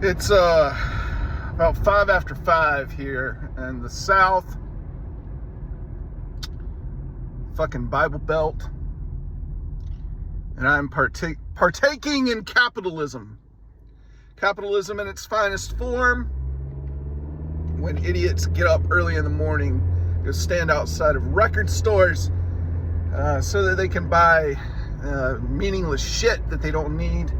It's about 5 after 5 here in the South, fucking Bible Belt, and I'm partaking in capitalism. Capitalism in its finest form. When idiots get up early in the morning, go stand outside of record stores so that they can buy meaningless shit that they don't need.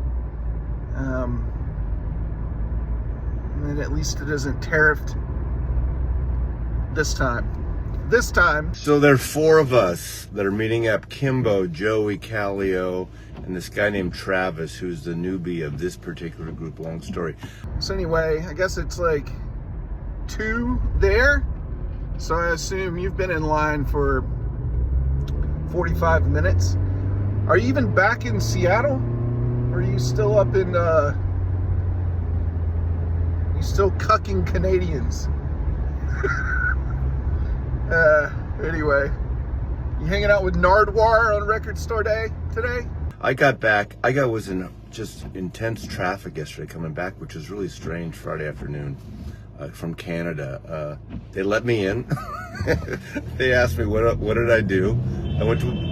And at least it isn't tariffed this time. So there are four of us that are meeting up: Kimbo, Joey, Callio, and this guy named Travis, who's the newbie of this particular group. Long story. So anyway, I guess it's like 2 there. So I assume you've been in line for 45 minutes. Are you even back in Seattle? Or are you still up in, you still cucking Canadians? Anyway, you hanging out with Nardwar on Record Store Day today? I was in just intense traffic yesterday coming back, which was really strange. Friday afternoon from Canada. They let me in. They asked me what did I do. I went to...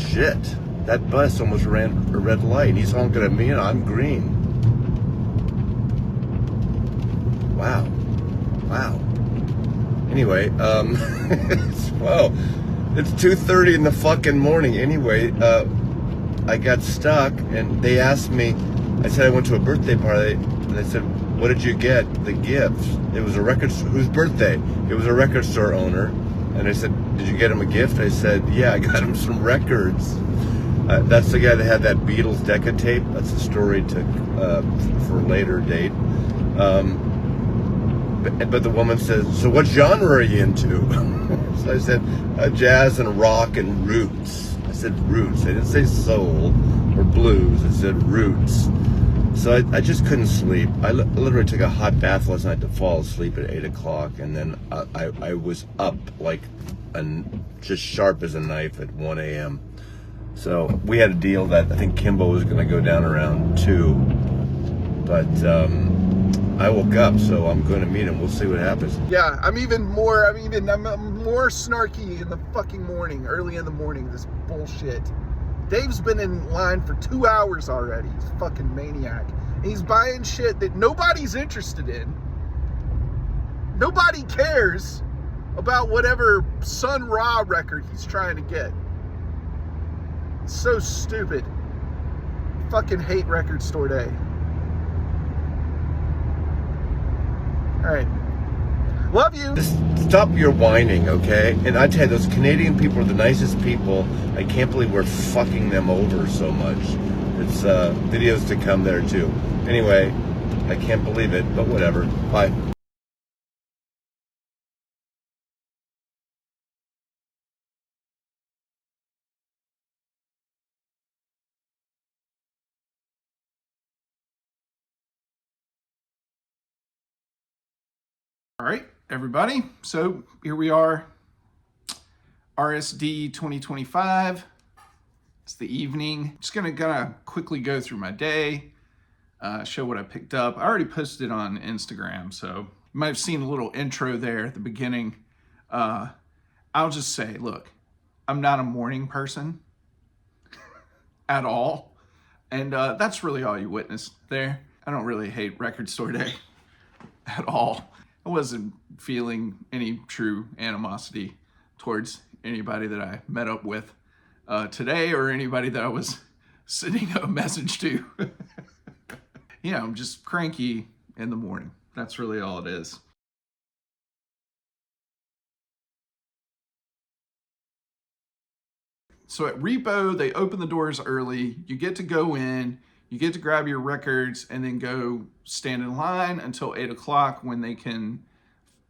Shit, that bus almost ran a red light. He's honking at me and I'm green. Wow. Anyway, it's 2:30 in the fucking morning. Anyway, I got stuck and they asked me, I said I went to a birthday party, and they said, what did you get? The gift. It was a record store. Whose birthday? It was a record store owner. And I said, did you get him a gift? I said, yeah, I got him some records. That's the guy that had that Beatles Decca tape. That's a story for a later date. But the woman says, so what genre are you into? So I said, jazz and rock and roots. I said roots. I didn't say soul or blues. I said roots. So I just couldn't sleep. I literally took a hot bath last night to fall asleep at 8 o'clock. And then I was up like just sharp as a knife at 1 a.m. So we had a deal that I think Kimbo was going to go down around 2. But I woke up, so I'm going to meet him. We'll see what happens. Yeah, I'm more snarky in the fucking morning, early in the morning, this bullshit. Dave's been in line for 2 hours already. He's a fucking maniac. And he's buying shit that nobody's interested in. Nobody cares about whatever Sun Ra record he's trying to get. It's so stupid. Fucking hate Record Store Day. All right. Love you. Just stop your whining, okay? And I tell you, those Canadian people are the nicest people. I can't believe we're fucking them over so much. It's videos to come there too. Anyway, I can't believe it, but whatever. Bye. All right, everybody. So here we are, RSD 2025. It's the evening. Just gonna quickly go through my day, show what I picked up. I already posted it on Instagram, so you might have seen a little intro there at the beginning. I'll just say, look, I'm not a morning person at all. And that's really all you witnessed there. I don't really hate Record Store Day at all. I wasn't feeling any true animosity towards anybody that I met up with today or anybody that I was sending a message to. I'm just cranky in the morning. That's really all it is. So at Repo, they open the doors early. You get to go in, you get to grab your records, and then go stand in line until 8 o'clock when they can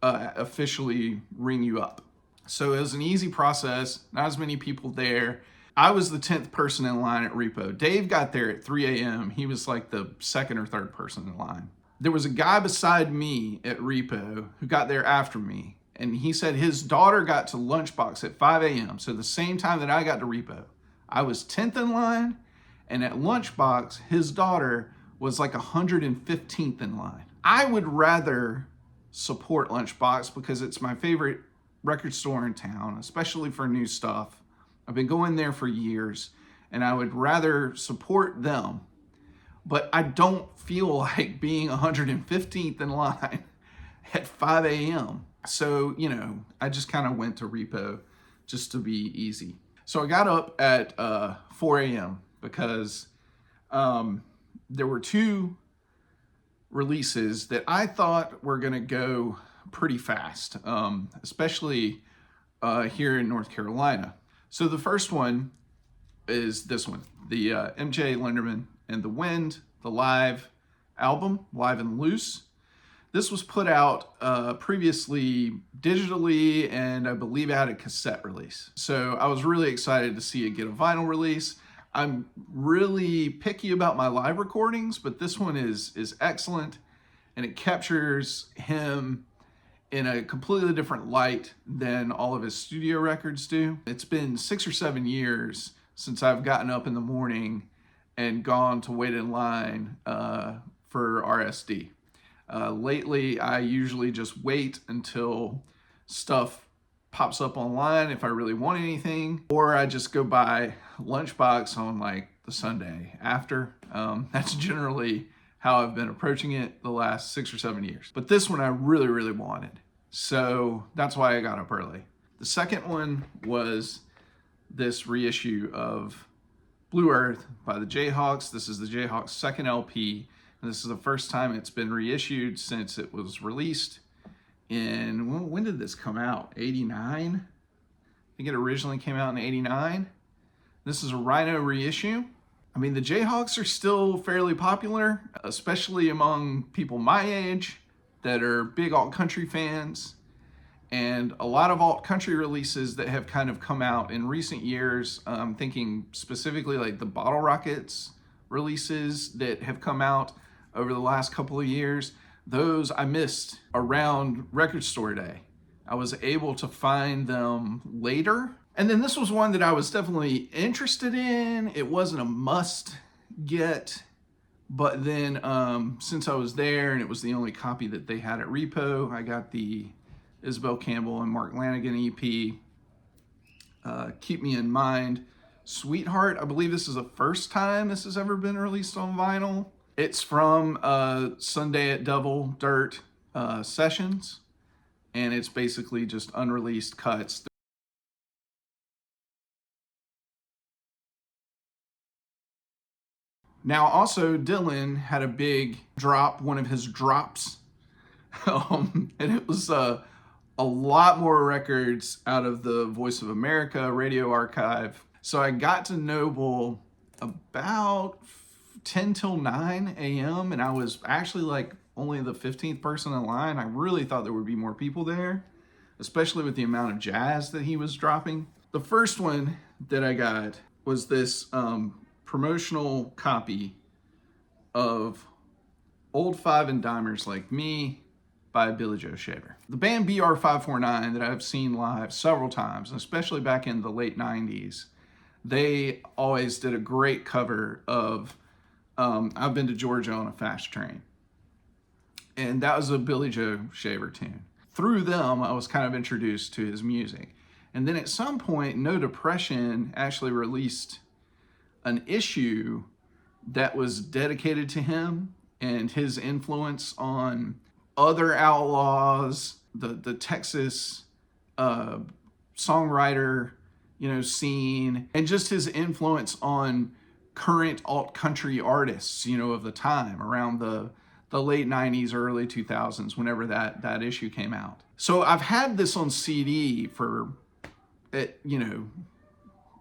officially ring you up. So it was an easy process, not as many people there. I was the 10th person in line at Repo. Dave got there at 3 a.m. He was like the second or third person in line. There was a guy beside me at Repo who got there after me. And he said his daughter got to Lunchbox at 5 a.m. So the same time that I got to Repo. I was 10th in line, and at Lunchbox, his daughter was like 115th in line. I would rather support Lunchbox because it's my favorite record store in town, especially for new stuff. I've been going there for years, and I would rather support them. But I don't feel like being 115th in line at 5 a.m. So, I just kind of went to Repo just to be easy. So I got up at 4 a.m. because there were two releases that I thought were going to go pretty fast, especially here in North Carolina. So the first one is this one, the MJ Linderman and the Wind, the live album, Live and Loose. This was put out previously digitally, and I believe it had a cassette release. So I was really excited to see it get a vinyl release. I'm really picky about my live recordings, but this one is excellent, and it captures him in a completely different light than all of his studio records do. It's been 6 or 7 years since I've gotten up in the morning and gone to wait in line for RSD. Lately, I usually just wait until stuff pops up online if I really want anything, or I just go buy Lunchbox on like the Sunday after. That's generally how I've been approaching it the last 6 or 7 years. But this one I really, really wanted. So that's why I got up early. The second one was this reissue of Blue Earth by the Jayhawks. This is the Jayhawks' second LP. And this is the first time it's been reissued since it was released in, when did this come out? 89? I think it originally came out in 89. This is a Rhino reissue. I mean, the Jayhawks are still fairly popular, especially among people my age that are big alt country fans. And a lot of alt country releases that have kind of come out in recent years, I'm thinking specifically like the Bottle Rockets releases that have come out over the last couple of years, those I missed around Record Store Day. I was able to find them later. And then this was one that I was definitely interested in. It wasn't a must get, but then since I was there and it was the only copy that they had at Repo, I got the Isabel Campbell and Mark Lanigan EP, Keep Me in Mind. Sweetheart, I believe this is the first time this has ever been released on vinyl. It's from Sunday at Devil Dirt sessions, and it's basically just unreleased cuts. Now, also, Dylan had a big drop, one of his drops, and it was a lot more records out of the Voice of America radio archive. So I got to Noble about 10 till 9 a.m. and I was actually like only the 15th person in line. I really thought there would be more people there, especially with the amount of jazz that he was dropping. The first one that I got was this promotional copy of Old Five and Dimers Like Me by Billy Joe Shaver. The band BR549 that I've seen live several times, especially back in the late 90s, they always did a great cover of I've Been to Georgia on a Fast Train. And that was a Billy Joe Shaver tune. Through them, I was kind of introduced to his music. And then at some point, No Depression actually released an issue that was dedicated to him and his influence on other outlaws, the Texas songwriter, scene, and just his influence on current alt country artists, of the time around the late 90s, early 2000s, whenever that issue came out. So I've had this on CD for,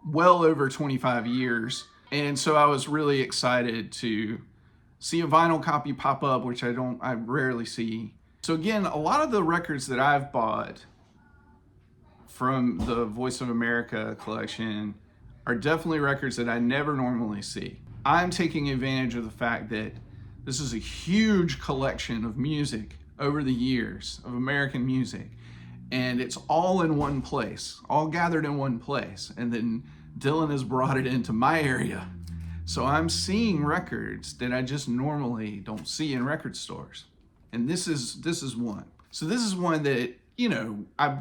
well over 25 years. And so I was really excited to see a vinyl copy pop up, which I rarely see. So again, a lot of the records that I've bought from the Voice of America collection are definitely records that I never normally see. I'm taking advantage of the fact that this is a huge collection of music over the years, of American music. and it's all in one place, all gathered in one place. And then Dylan has brought it into my area. So I'm seeing records that I just normally don't see in record stores. And this is one. So this is one that, you know, I've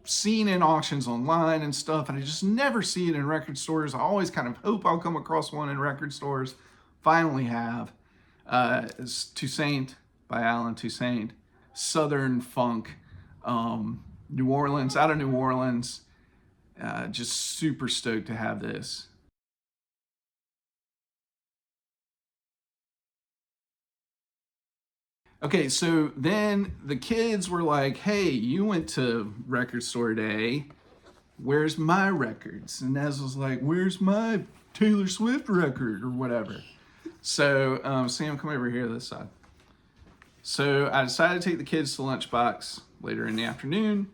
seen in auctions online and stuff, and I just never see it in record stores. I always kind of hope I'll come across one in record stores. Finally have. It's Toussaint by Alan Toussaint. Southern funk. New Orleans, out of New Orleans. Just super stoked to have this. Okay, so then the kids were like, hey, you went to record store day. Where's my records? And Nez was like, where's my Taylor Swift record or whatever? So Sam, come over here this side. So I decided to take the kids to Lunchbox later in the afternoon.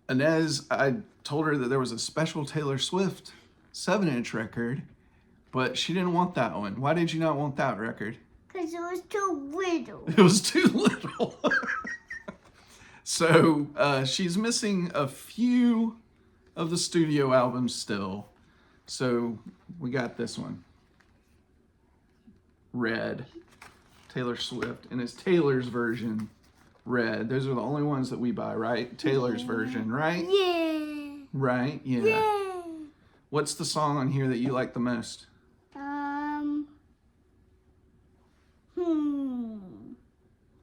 Inez, I told her that there was a special Taylor Swift 7-inch record, but she didn't want that one. Why did you not want that record? Because it was too little. It was too little. So she's missing a few of the studio albums still. So we got this one. Red. Taylor Swift. And it's Taylor's version. Red. Those are the only ones that we buy, right? Taylor's version, right? Yeah. Right? Yeah. Yeah. What's the song on here that you like the most?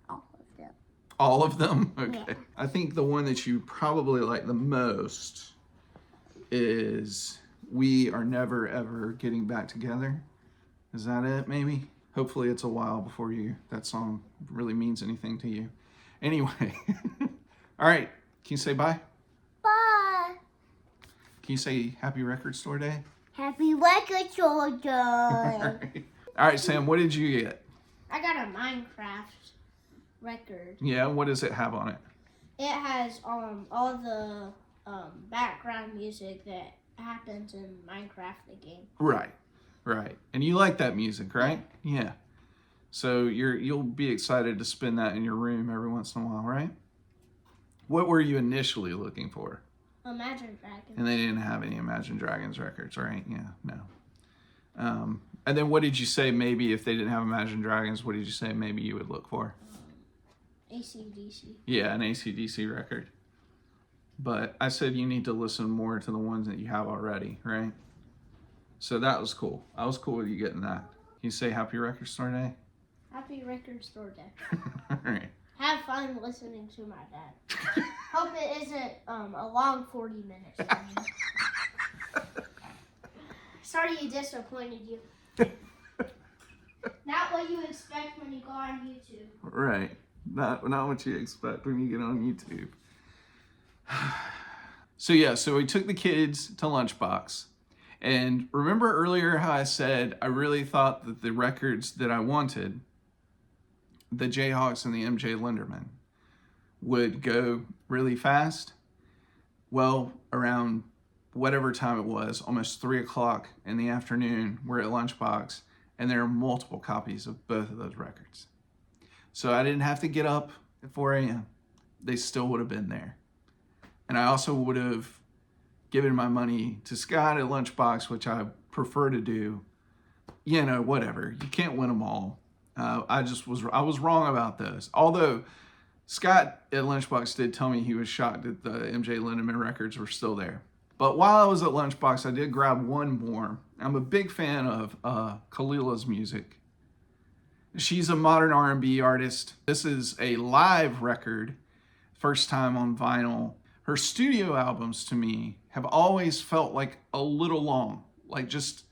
All of them. All of them? Okay. Yeah. I think the one that you probably like the most is We Are Never Ever Getting Back Together. Is that it, maybe? Hopefully it's a while before that song really means anything to you. Anyway. All right. Can you say bye? Bye. Can you say Happy Record Store Day? Happy record store day. All right, Sam, what did you get? I got a Minecraft record. Yeah, what does it have on it? It has all the background music that happens in Minecraft the game. Right. And you like that music, right? Yeah. So you'll be excited to spin that in your room every once in a while, right? What were you initially looking for? Imagine Dragons. And they didn't have any Imagine Dragons records, right? Yeah, no. And then what did you say maybe if they didn't have Imagine Dragons, what did you say maybe you would look for? AC/DC. Yeah, an AC/DC record. But I said you need to listen more to the ones that you have already, right? So that was cool. I was cool with you getting that. Can you say Happy Record Store Day? Happy Record Store Day. All right. Have fun listening to my dad. Hope it isn't a long 40 minutes. Sorry you disappointed you. Not what you expect when you go on YouTube. Right. Not what you expect when you get on YouTube. So we took the kids to Lunchbox. And remember earlier how I said I really thought that the records that I wanted, the Jayhawks and the MJ Linderman, would go really fast? Well, around whatever time it was, almost 3 o'clock in the afternoon, we're at Lunchbox, and there are multiple copies of both of those records. So I didn't have to get up at 4 a.m. They still would have been there. And I also would have given my money to Scott at Lunchbox, which I prefer to do. You know, whatever. You can't win them all. I was wrong about those. Although Scott at Lunchbox did tell me he was shocked that the MJ Lindemann records were still there. But while I was at Lunchbox, I did grab one more. I'm a big fan of Khalila's music. She's a modern R&B artist. This is a live record, first time on vinyl. Her studio albums, to me, have always felt like a little long. Like just,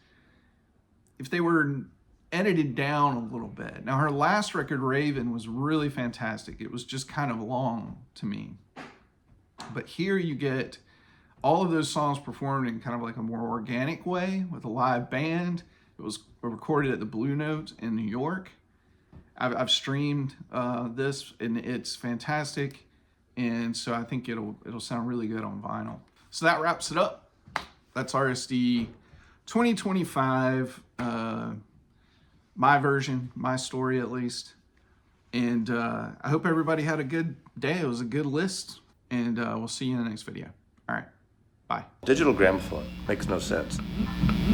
if they were edited down a little bit. Now, her last record, Raven, was really fantastic. It was just kind of long to me. But here you get all of those songs performed in kind of like a more organic way with a live band. It was recorded at the Blue Note in New York. I've streamed this, and it's fantastic. And so I think it'll sound really good on vinyl. So that wraps it up. That's RSD 2025, my version, my story at least. And I hope everybody had a good day. It was a good list. and we'll see you in the next video. All right, bye. Digital gramophone makes no sense.